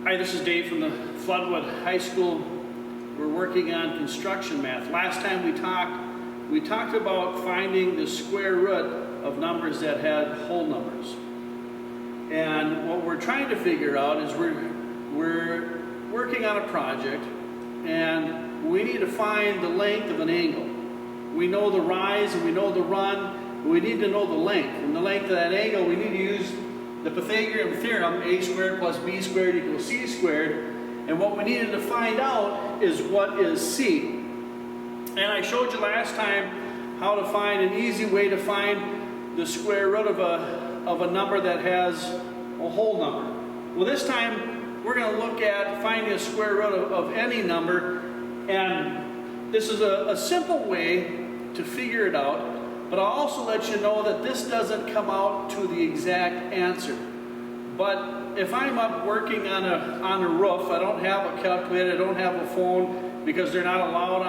Hi, this is Dave from the Floodwood High School. We're working on construction math. Last time we talked about finding the square root of numbers that had whole numbers. And what we're trying to figure out is we're working on a project and we need to find the length of an angle. We know the rise and we know the run, but we need to know the length. And the length of that angle, we need to use the Pythagorean theorem, a squared plus b squared equals c squared. And what we needed to find out is what is c. And I showed you last time how to find an easy way to find the square root of a number that has a whole number. Well, this time we're going to look at finding a square root of any number. And this is a simple way to figure it out. But I'll also let you know that this doesn't come out to the exact answer. But if I'm up working on a roof, I don't have a calculator, I don't have a phone because they're not allowed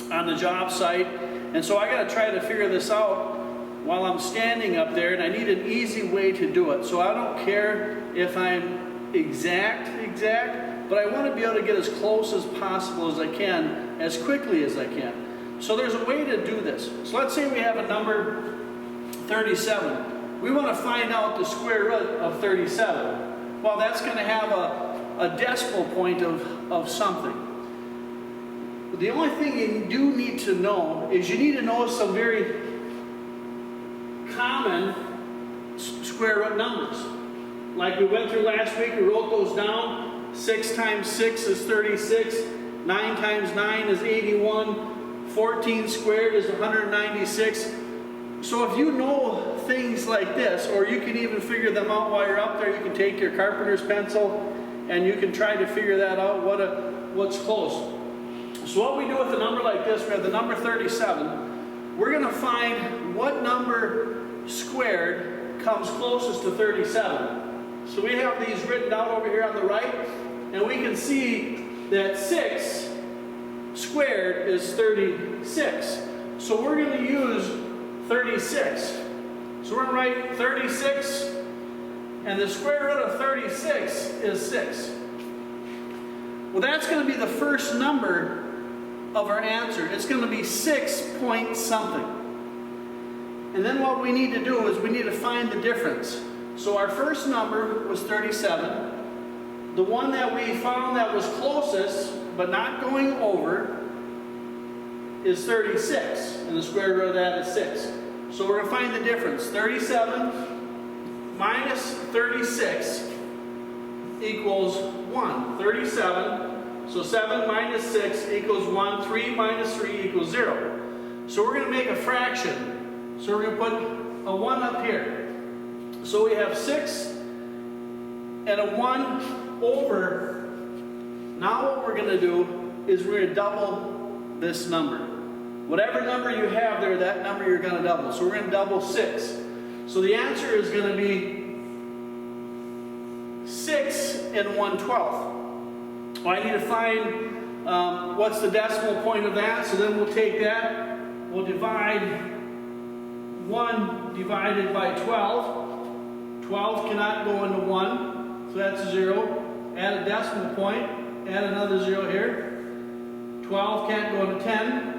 on the job site. And so I got to try to figure this out while I'm standing up there, and I need an easy way to do it. So I don't care if I'm exact, but I want to be able to get as close as possible as I can, as quickly as I can. So there's a way to do this. So let's say we have a number 37. We want to find out the square root of 37. Well, that's going to have a decimal point of something. The only thing you do need to know is you need to know some very common square root numbers. Like we went through last week, we wrote those down. 6 times 6 is 36. 9 times 9 is 81. 14 squared is 196. So if you know things like this, or you can even figure them out while you're up there, you can take your carpenter's pencil and you can try to figure that out, what's close. So what we do with a number like this, we have the number 37. We're going to find what number squared comes closest to 37. So we have these written down over here on the right, and we can see that 6 squared is 36. So we're going to use 36. So we're going to write 36, and the square root of 36 is 6. Well, that's going to be the first number of our answer. It's going to be 6 point something. And then what we need to do is we need to find the difference. So our first number was 37. The one that we found that was closest, but not going over, is 36, and the square root of that is 6. So we're going to find the difference. 37 minus 36 equals 1. 37, so 7 minus 6 equals 1. 3 minus 3 equals 0. So we're going to make a fraction. So we're going to put a 1 up here. So we have 6 and a 1 over. Now what we're going to do is we're going to double this number. Whatever number you have there, that number you're going to double. So we're going to double 6. So the answer is going to be 6 and 1/12. Well, I need to find what's the decimal point of that. So then we'll take that. We'll divide 1 divided by 12. 12 cannot go into 1. So that's 0. Add a decimal point. Add another 0 here. 12 can't go into 10.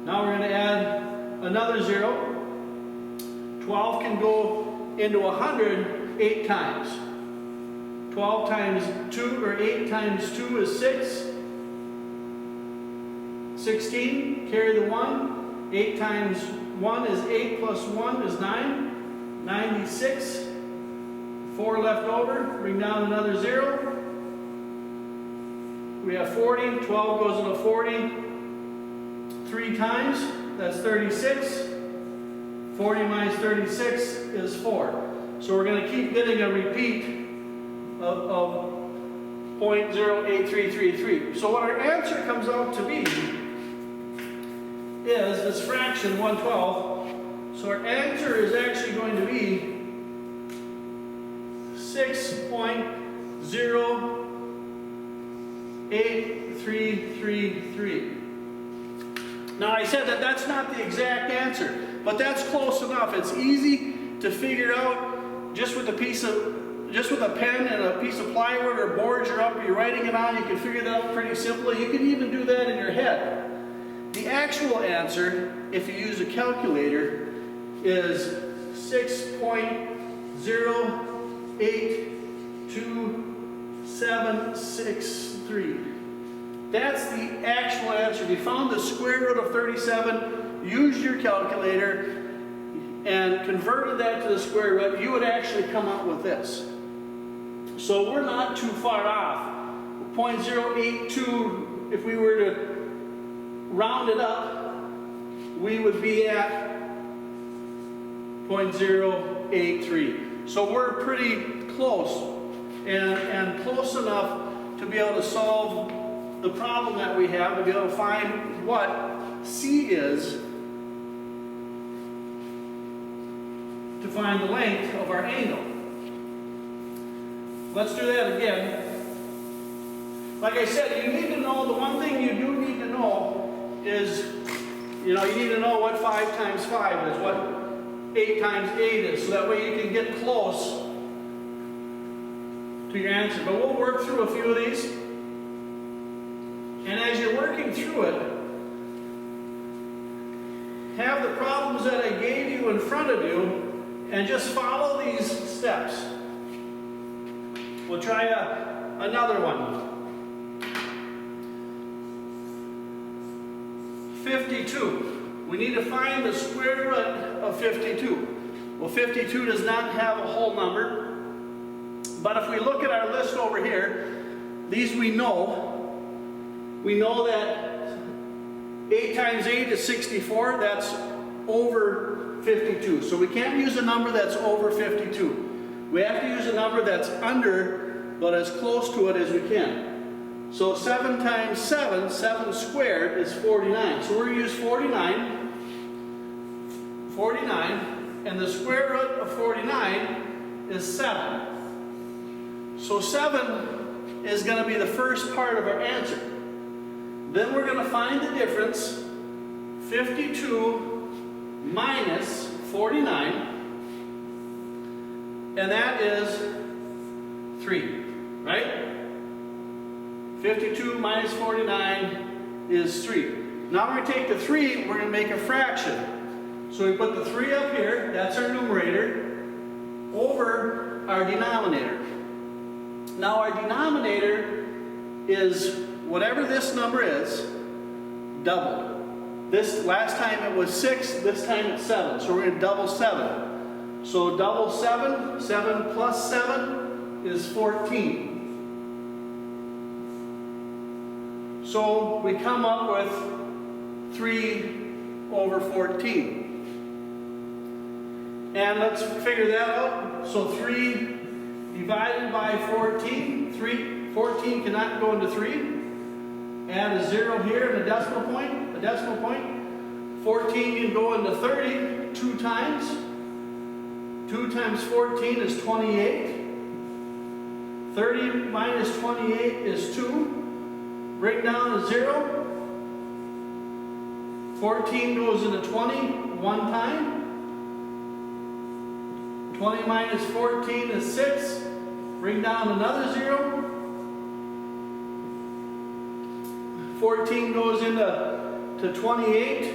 Now we're going to add another 0. 12 can go into 100 8 times. 12 times 2, or 8 times 2 is 6. 16, carry the 1. 8 times 1 is 8 plus 1 is 9. 96. 4 left over. Bring down another 0. We have 40. 12 goes into 40 3 times. That's 36. 40 minus 36 is 4. So we're going to keep getting a repeat of 0.08333. So what our answer comes out to be is this fraction 1/12. So our answer is actually going to be 6.08333. Now I said that that's not the exact answer, but that's close enough. It's easy to figure out just with a piece of just with a pen and a piece of plywood or board you're writing it on, you can figure that out pretty simply. You can even do that in your head. The actual answer, if you use a calculator, is 6.0827763. That's the actual answer. If you found the square root of 37, used your calculator, and converted that to the square root, you would actually come out with this. So we're not too far off. 0.082, if we were to round it up, we would be at 0.083. So we're pretty close, and close enough to be able to solve the problem that we have, to be able to find what C is, to find the length of our angle. Let's do that again. Like I said, you need to know, the one thing you do need to know is, you need to know what 5 times 5 is, what 8 times 8 is, so that way you can get close to your answer. But we'll work through a few of these. And as you're working through it, have the problems that I gave you in front of you, and just follow these steps. We'll try another one. 52. We need to find the square root of 52. Well, 52 does not have a whole number. But if we look at our list over here, these we know. We know that 8 times 8 is 64. That's over 52. So we can't use a number that's over 52. We have to use a number that's under, but as close to it as we can. So 7 times 7, 7 squared is 49. So we're going to use 49. 49, and the square root of 49 is 7. So 7 is going to be the first part of our answer. Then we're going to find the difference, 52 minus 49, and that is 3, right? 52 minus 49 is 3. Now we're going to take the 3, we're going to make a fraction. So we put the 3 up here, that's our numerator, over our denominator. Now our denominator is whatever this number is, doubled. This last time it was 6, this time it's 7. So we're going to double 7. So double 7, 7 plus 7 is 14. So we come up with 3 over 14. And let's figure that out. So 3 divided by 14. 14 cannot go into 3. Add a 0 here and a decimal point. 14 can go into 30 2 times. 2 times 14 is 28. 30 minus 28 is 2. Break down a 0. 14 goes into 20 1 time. 20 minus 14 is 6. Bring down another 0. 14 goes into 28.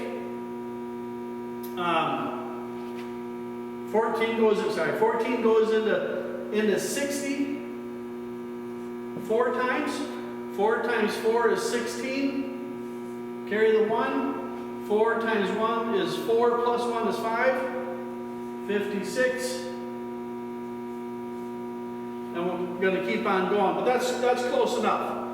14 goes into 60 4 times. 4 times 4 is 16. Carry the 1. 4 times 1 is 4 plus 1 is 5. 56. And we're going to keep on going, but that's close enough.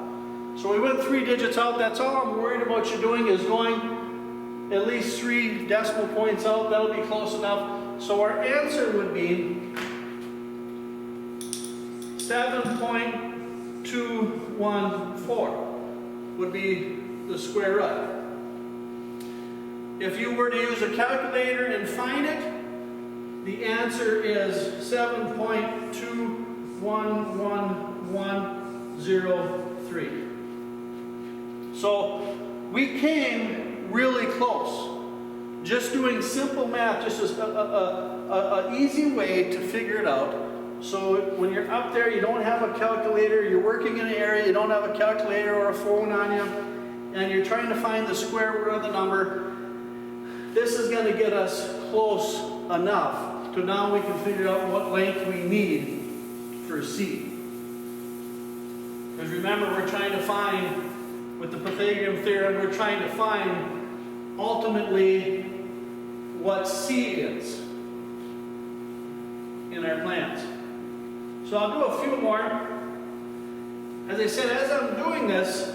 So we went 3 digits out. That's all I'm worried about you doing, is going at least 3 decimal points out. That'll be close enough. So our answer would be 7.214 would be the square root. If you were to use a calculator and find it, the answer is 7.211103. So we came really close. Just doing simple math, just as an easy way to figure it out. So when you're up there, you don't have a calculator, you're working in an area, you don't have a calculator or a phone on you, and you're trying to find the square root of the number, this is going to get us close enough to now we can figure out what length we need for C. Because remember, we're trying to find, with the Pythagorean theorem, we're trying to find ultimately what C is in our plans. So I'll do a few more. As I said, as I'm doing this,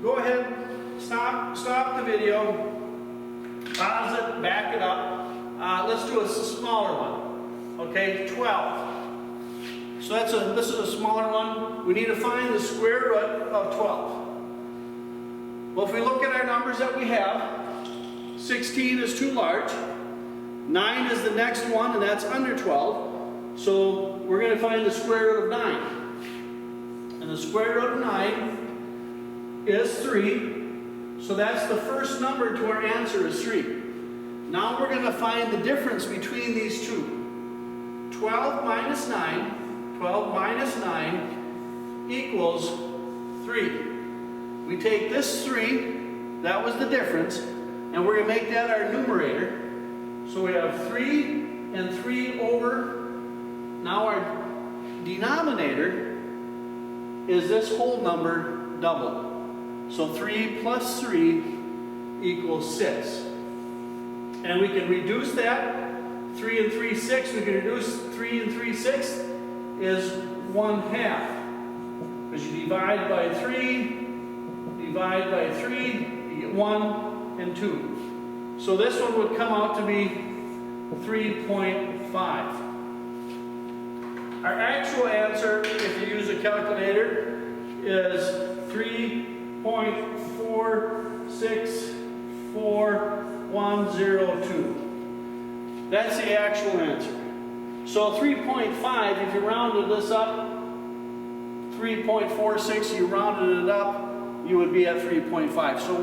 go ahead, stop the video, pause it, back it up. Let's do a smaller one. Okay, 12. So this is a smaller one. We need to find the square root of 12. Well, if we look at our numbers that we have, 16 is too large. 9 is the next one, and that's under 12. So we're going to find the square root of 9. And the square root of 9 is 3. So that's the first number to our answer is 3. Now we're going to find the difference between these two. 12 minus 9 equals 3. We take this 3, that was the difference, and we're going to make that our numerator. So we have 3 and 3 over. Now our denominator is this whole number doubled. So 3 plus 3 equals 6. And we can reduce that. 3 and 3, 6. We can reduce 3 and 3, 6 is 1/2. Because you divide by 3, divide by 3, you get 1 and 2. So this one would come out to be 3.5. Our actual answer, if you use a calculator, is 3.464,102. That's the actual answer. So 3.5, if you rounded this up, 3.46, you rounded it up, you would be at 3.5. So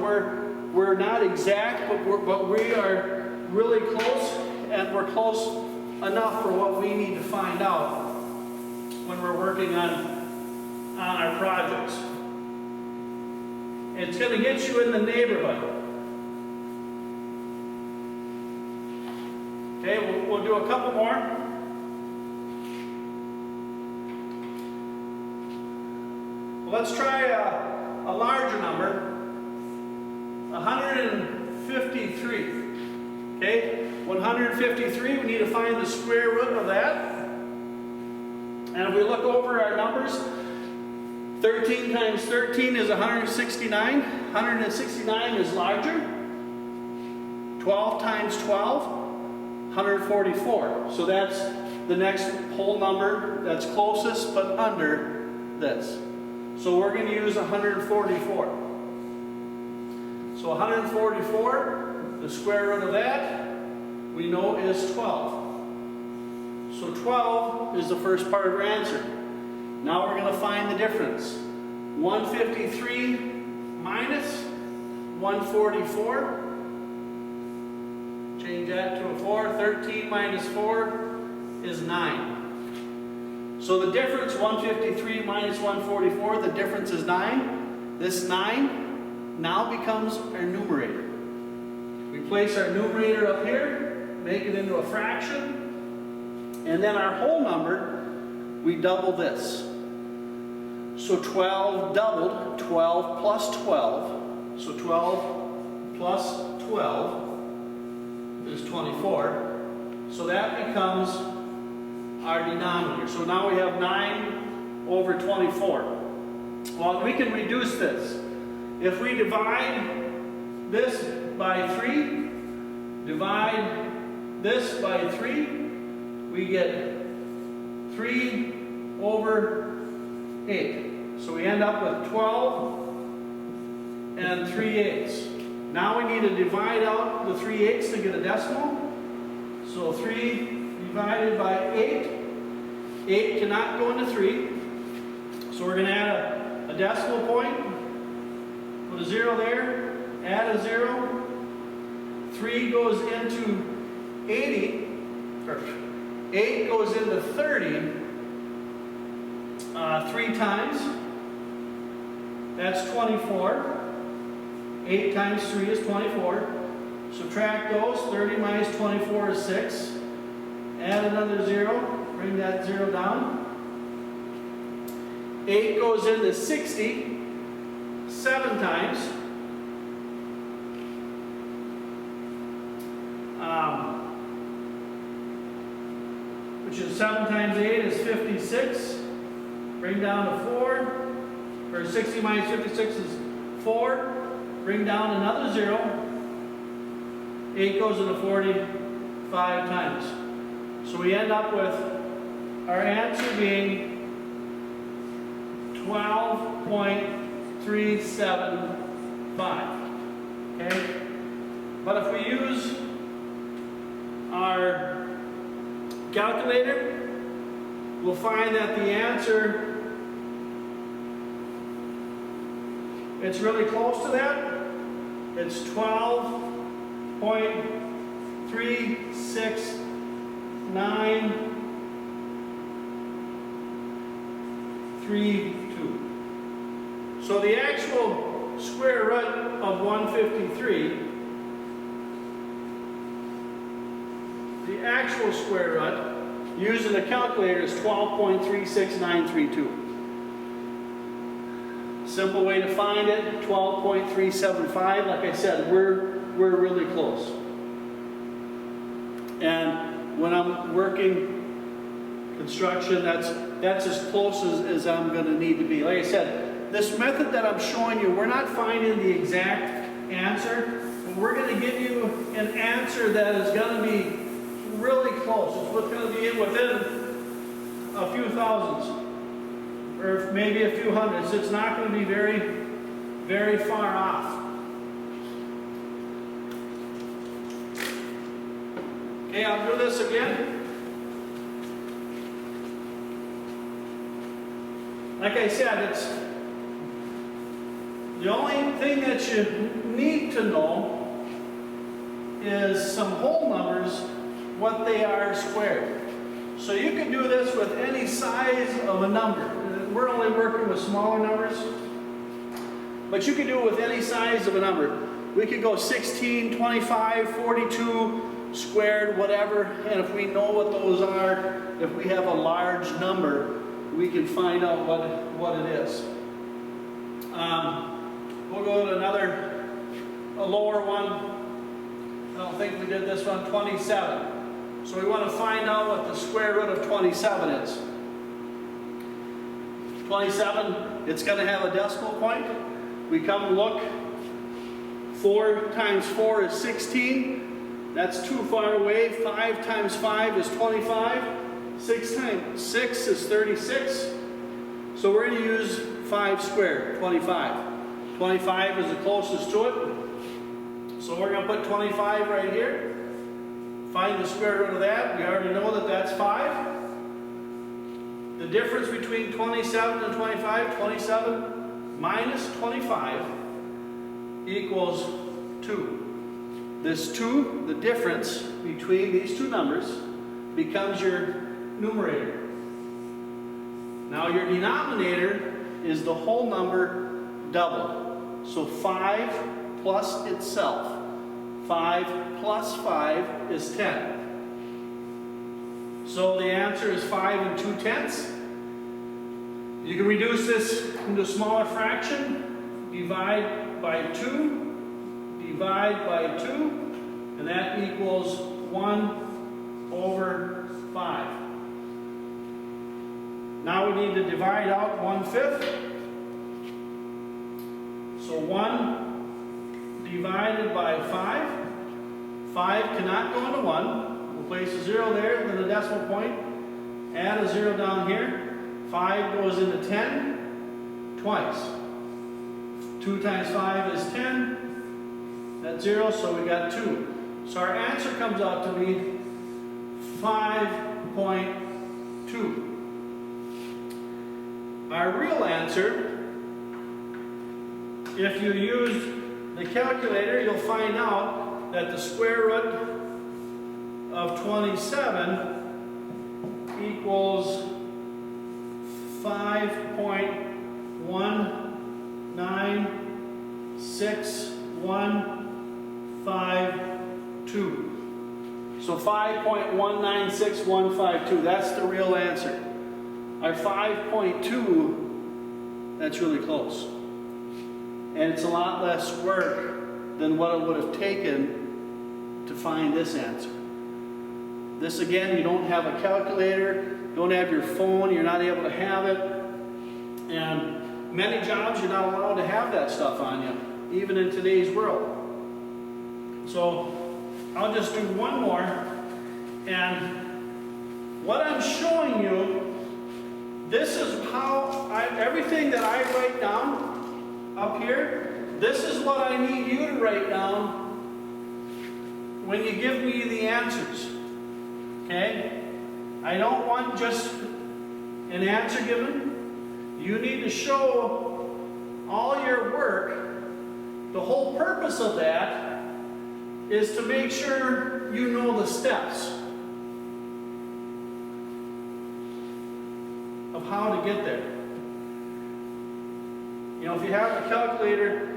we're not exact, but we are really close, and we're close enough for what we need to find out when we're working on our projects. It's going to get you in the neighborhood. Okay, we'll do a couple more. Well, let's try a larger number, 153. Okay, 153, we need to find the square root of that. And if we look over our numbers, 13 times 13 is 169. 169 is larger. 12 times 12, 144. So that's the next whole number that's closest but under this. So we're going to use 144. So 144, the square root of that, we know is 12. So 12 is the first part of our answer. Now we're going to find the difference. 153 minus 144. Change that to a 4. 13 minus 4 is 9. So the difference, 153 minus 144, the difference is 9. This 9 now becomes our numerator. We place our numerator up here, make it into a fraction, and then our whole number, we double this. So 12 doubled, 12 plus 12. So 12 plus 12 is 24. So that becomes our denominator. So now we have 9 over 24. Well, we can reduce this. If we divide this by 3, divide this by 3, we get 3 over 8. So we end up with 12 and 3/8. Now we need to divide out the 3/8 to get a decimal. So 3 divided by 8. 8 cannot go into 3. So we're going to add a decimal point. Put a 0 there. Add a 0. 3 goes into 80. 8 goes into 30. 3 times, that's 24. 8 times 3 is 24. Subtract those, 30 minus 24 is 6. Add another 0, bring that 0 down. 8 goes into 60, 7 times. Which is 7 times 8 is 56. Bring down to 4. Or 60 minus 56 is 4. Bring down another 0. 8 goes into 40 5 times. So we end up with our answer being 12.375. Okay? But if we use our calculator, we'll find that the answer, it's really close to that. It's 12.36932. So the actual square root of 153, the actual square root using the calculator is 12.36932. Simple way to find it, 12.375. Like I said, we're really close. And when I'm working construction, that's as close as I'm going to need to be. Like I said, this method that I'm showing you, we're not finding the exact answer, but we're going to give you an answer that is going to be really close. It's what's going to be within a few thousands, or maybe a few hundreds. It's not going to be very, very far off. Okay, I'll do this again. Like I said, it's the only thing that you need to know is some whole numbers, what they are squared. So you can do this with any size of a number. We're only working with smaller numbers, but you can do it with any size of a number. We could go 16, 25, 42, squared, whatever, and if we know what those are, if we have a large number, we can find out what it is. We'll go to a lower one. I don't think we did this one, 27. So we want to find out what the square root of 27 is. 27, it's going to have a decimal point. We come look, 4 times 4 is 16. That's too far away. 5 times 5 is 25. 6 times 6 is 36. So we're going to use 5 squared, 25. 25 is the closest to it. So we're going to put 25 right here. Find the square root of that. We already know that that's 5. The difference between 27 and 25, 27 minus 25 equals 2. This 2, the difference between these two numbers, becomes your numerator. Now your denominator is the whole number doubled. So 5 plus itself. 5 plus 5 is 10. So the answer is 5 2/10. You can reduce this into a smaller fraction. Divide by 2. Divide by 2. And that equals 1/5. Now we need to divide out 1/5. So 1 divided by 5. 5 cannot go into 1. We'll place a 0 there, then a decimal point. Add a 0 down here. 5 goes into 10 twice. 2 times 5 is 10. That's 0, so we got 2. So our answer comes out to be 5.2. Our real answer, if you use the calculator, you'll find out that the square root of 27 equals 5.196,152. So 5.196,152, that's the real answer. Our 5.2, that's really close. And it's a lot less work than what it would have taken to find this answer. This again, you don't have a calculator, you don't have your phone, you're not able to have it. And many jobs you're not allowed to have that stuff on you, even in today's world. So I'll just do one more. And what I'm showing you, this is how everything that I write down up here, this is what I need you to write down when you give me the answers. Okay? I don't want just an answer given. You need to show all your work. The whole purpose of that is to make sure you know the steps of how to get there. You know, if you have a calculator,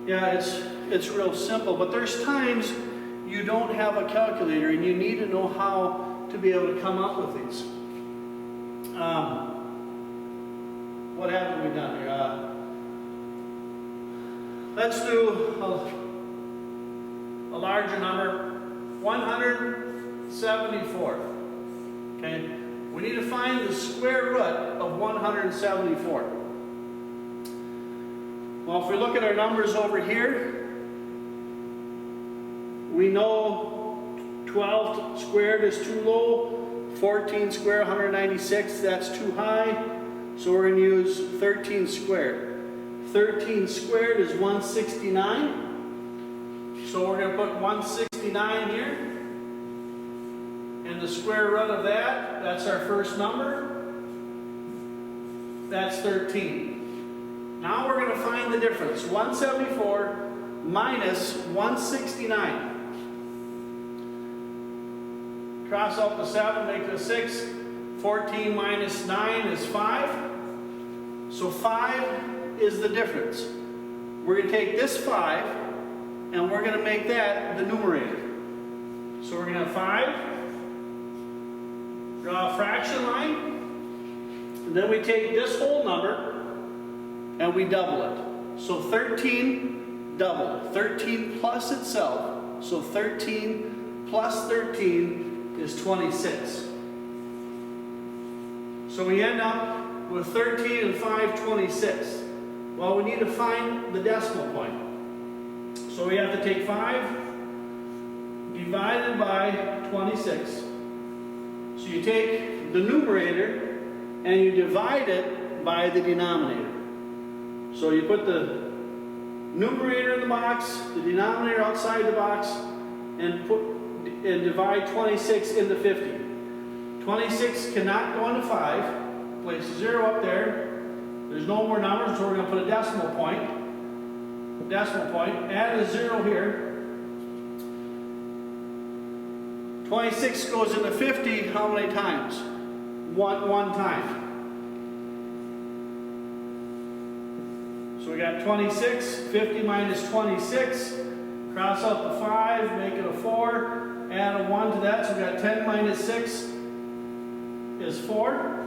yeah, it's real simple, but there's times you don't have a calculator and you need to know how to be able to come up with these. What haven't we done here? Let's do a larger number, 174. Okay, we need to find the square root of 174. Well, if we look at our numbers over here, we know 12 squared is too low, 14 squared, 196, that's too high, so we're going to use 13 squared. 13 squared is 169, so we're going to put 169 here, and the square root of that, that's our first number, that's 13. Now we're going to find the difference, 174 minus 169. Cross out the 7, make it a 6. 14 minus 9 is 5. So 5 is the difference. We're going to take this 5 and we're going to make that the numerator. So we're going to have 5. Draw a fraction line. And then we take this whole number and we double it. So 13 double. 13 plus itself. So 13 plus 13 is 26. So we end up with 13 and 5, 26. Well, we need to find the decimal point. So we have to take 5 divided by 26. So you take the numerator and you divide it by the denominator. So you put the numerator in the box, the denominator outside the box, and divide 26 into 50. 26 cannot go into 5. Place a 0 up there. There's no more numbers, so we're going to put a decimal point. Add a 0 here. 26 goes into 50 how many times? One time. So we got 26, 50 minus 26. Cross out the 5, make it a 4. Add a 1 to that, so we got 10 minus 6 is 4.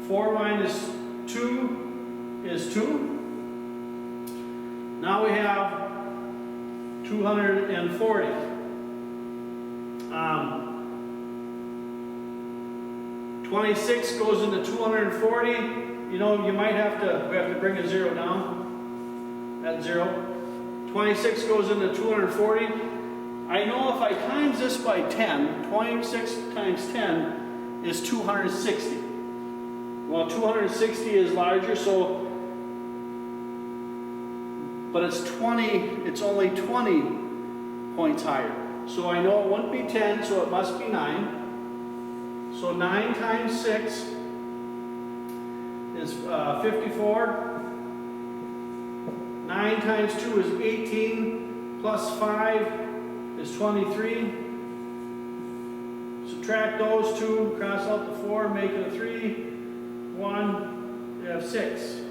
4 minus 2 is 2. Now we have 240. 26 goes into 240. You know, we have to bring a 0 down. That 0. 26 goes into 240. I know if I times this by 10, 26 times 10 is 260. Well, 260 is larger, so, but it's only 20 points higher. So I know it wouldn't be 10, so it must be 9. So 9 times 6 is 54. 9 times 2 is 18, plus 5 is 23. Subtract those two, cross out the 4, make it a 3. 1, you have 6.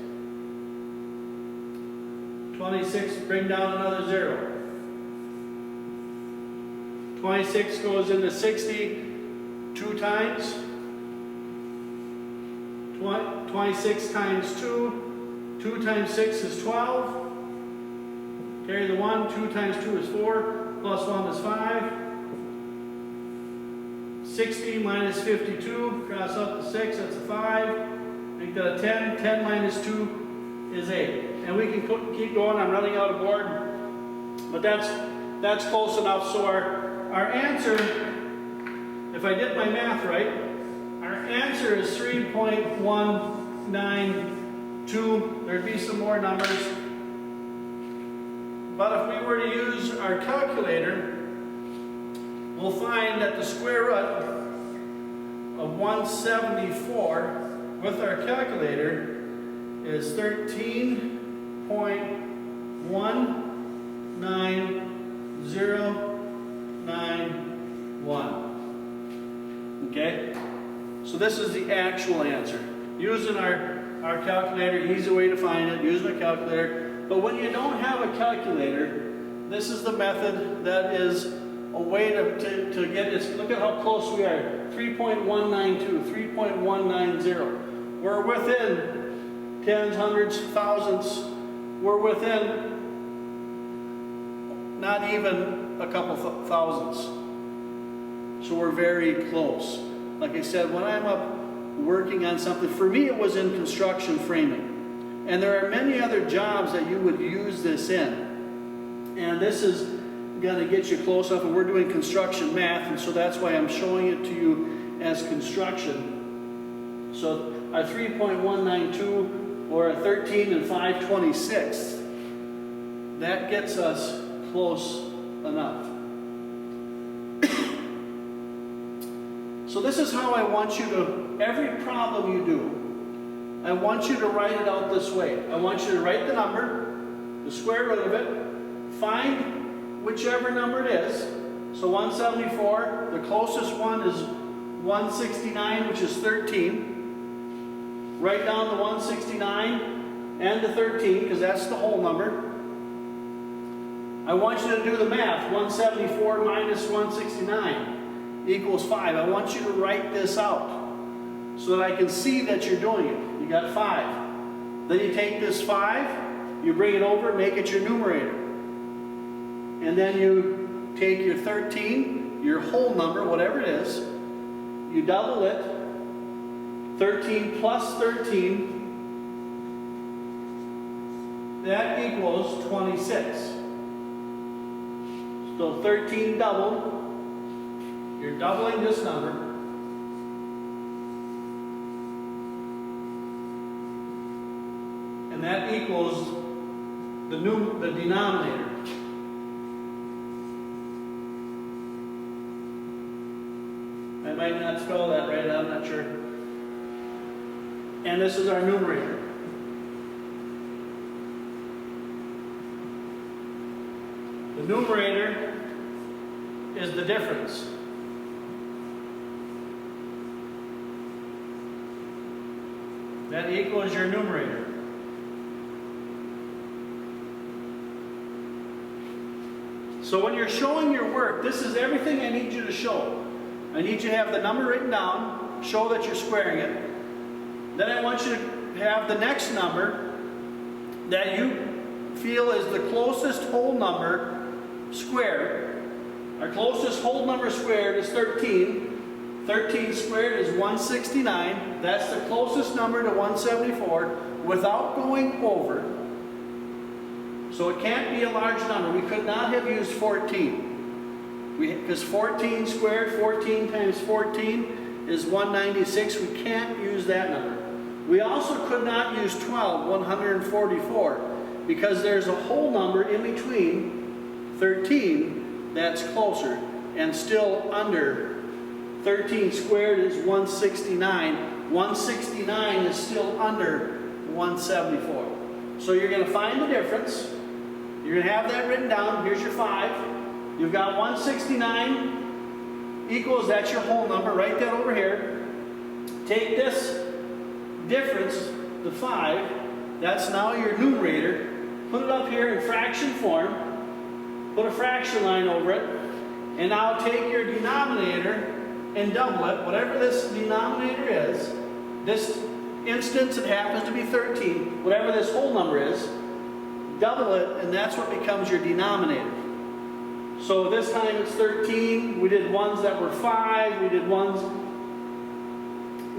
26, bring down another 0. 26 goes into 60 2 times. 26 times 2. 2 times 6 is 12. Carry the 1. 2 times 2 is 4. Plus 1 is 5. 60 minus 52. Cross out the 6. That's a 5. Make that a 10. 10 minus 2 is 8. And we can keep going. I'm running out of board. But that's close enough. So our answer, if I did my math right, our answer is 3.192. There'd be some more numbers. But if we were to use our calculator, we'll find that the square root of 174 with our calculator is 13.19091. Okay? So this is the actual answer. Using our calculator, easy way to find it, using a calculator. But when you don't have a calculator, this is the method that is a way to get this. Look at how close we are. 3.192, 3.190. We're within tens, hundreds, thousands. We're within not even a couple thousands. So we're very close. Like I said, when I'm up working on something, for me it was in construction framing. And there are many other jobs that you would use this in. And this is going to get you close up, and we're doing construction math, and so that's why I'm showing it to you as construction. So our 3.192 or a 13 and 5/26, that gets us close enough. So this is how I want you to, every problem you do, I want you to write it out this way. I want you to write the number, the square root of it, find whichever number it is. So 174, the closest one is 169, which is 13. Write down the 169 and the 13, because that's the whole number. I want you to do the math. 174 minus 169 equals 5. I want you to write this out so that I can see that you're doing it. You got 5. Then you take this 5, you bring it over, make it your numerator. And then you take your 13, your whole number, whatever it is, you double it, 13 plus 13, that equals 26. So 13 doubled, you're doubling this number, and that equals the denominator. I might not spell that right, I'm not sure. And this is our numerator. The numerator is the difference. That equals your numerator. So when you're showing your work, this is everything I need you to show. I need you to have the number written down, show that you're squaring it. Then I want you to have the next number that you feel is the closest whole number squared. Our closest whole number squared is 13. 13 squared is 169. That's the closest number to 174 without going over. So it can't be a large number. We could not have used 14. Because 14 squared, 14 times 14 is 196. We can't use that number. We also could not use 12, 144, because there's a whole number in between 13 that's closer and still under. 13 squared is 169. 169 is still under 174. So you're going to find the difference. You're going to have that written down. Here's your 5. You've got 169 equals, that's your whole number. Write that over here. Take this difference, the 5, that's now your numerator. Put it up here in fraction form. Put a fraction line over it. And now take your denominator and double it, whatever this denominator is. This instance, it happens to be 13. Whatever this whole number is, double it, and that's what becomes your denominator. So this time it's 13. We did ones that were 5. We did ones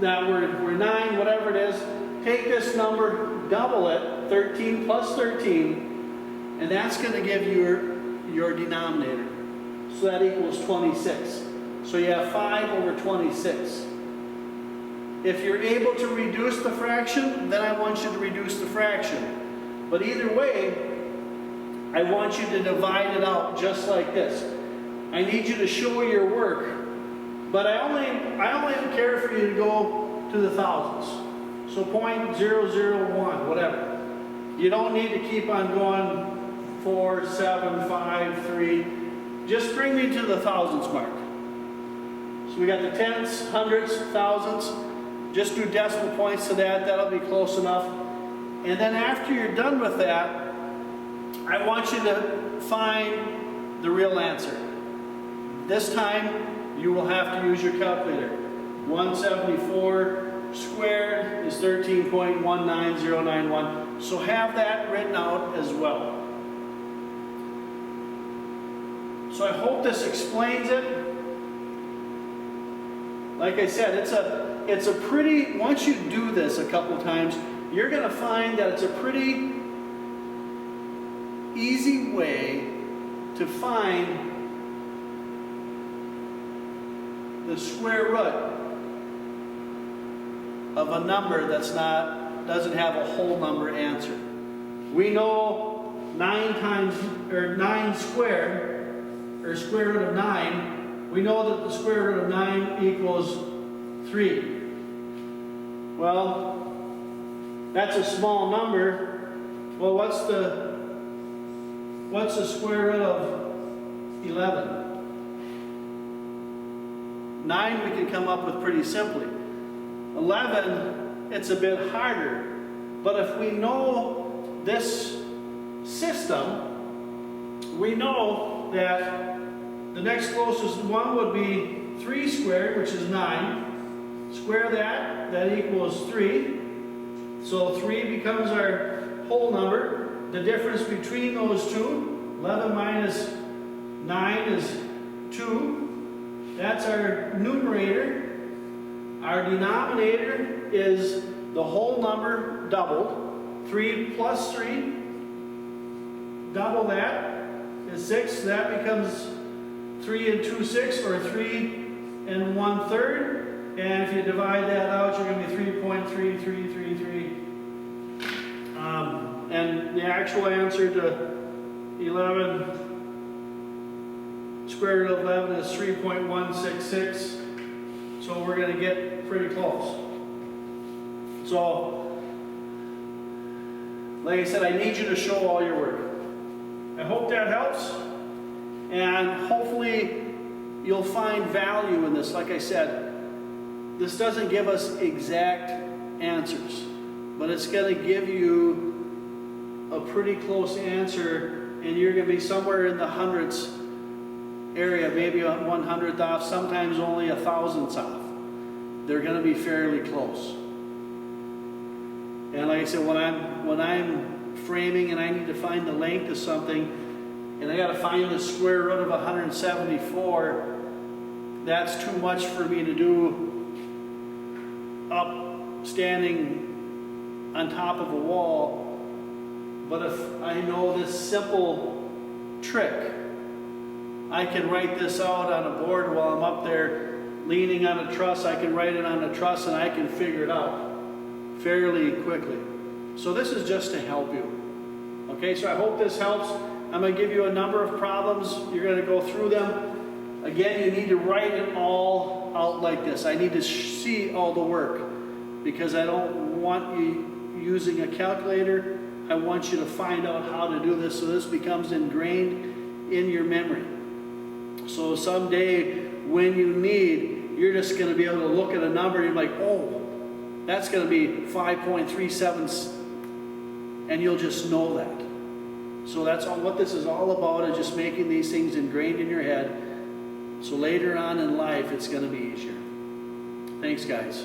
that were 9, whatever it is. Take this number, double it, 13 plus 13, and that's going to give you your denominator. So that equals 26. So you have 5 over 26. If you're able to reduce the fraction, then I want you to reduce the fraction. But either way, I want you to divide it out just like this. I need you to show your work, but I only care for you to go to the thousands. So 0.001, whatever. You don't need to keep on going 4, 7, 5, 3. Just bring me to the thousands mark. So we got the tenths, hundreds, thousandths. Just do decimal points to that. That'll be close enough. And then after you're done with that, I want you to find the real answer. This time, you will have to use your calculator. 174 squared is 13.19091. So have that written out as well. So I hope this explains it. Like I said, it's a pretty, once you do this a couple times, you're going to find that it's a pretty easy way to find the square root of a number doesn't have a whole number answer. We know 9 squared, or square root of 9, we know that the square root of 9 equals 3. Well, that's a small number. Well, what's the square root of 11? 9 we can come up with pretty simply. 11, it's a bit harder. But if we know this system, we know that the next closest one would be 3 squared, which is 9. Square that equals 3. So 3 becomes our whole number. The difference between those two, 11 minus 9 is 2. That's our numerator. Our denominator is the whole number doubled. 3 plus 3. Double that is 6. That becomes 3 and 2 6, or 3 and 1/3. And if you divide that out, you're going to be 3.3333. And the actual answer to 11, square root of 11 is 3.166. So we're going to get pretty close. So, like I said, I need you to show all your work. I hope that helps. And hopefully you'll find value in this. Like I said, this doesn't give us exact answers, but it's going to give you a pretty close answer, and you're going to be somewhere in the hundreds area, maybe 100th off, sometimes only 1,000th off. They're going to be fairly close. And like I said, when I'm framing and I need to find the length of something, and I got to find the square root of 174, that's too much for me to do up standing on top of a wall. But if I know this simple trick, I can write this out on a board while I'm up there leaning on a truss. I can write it on a truss and I can figure it out fairly quickly. So this is just to help you. Okay, so I hope this helps. I'm going to give you a number of problems. You're going to go through them. Again, you need to write it all out like this. I need to see all the work, because I don't want you using a calculator. I want you to find out how to do this so this becomes ingrained in your memory. So someday when you need, you're just going to be able to look at a number and you're like, oh, that's going to be 5.37, and you'll just know that. So that's all, what this is all about, is just making these things ingrained in your head, so later on in life it's going to be easier. Thanks, guys.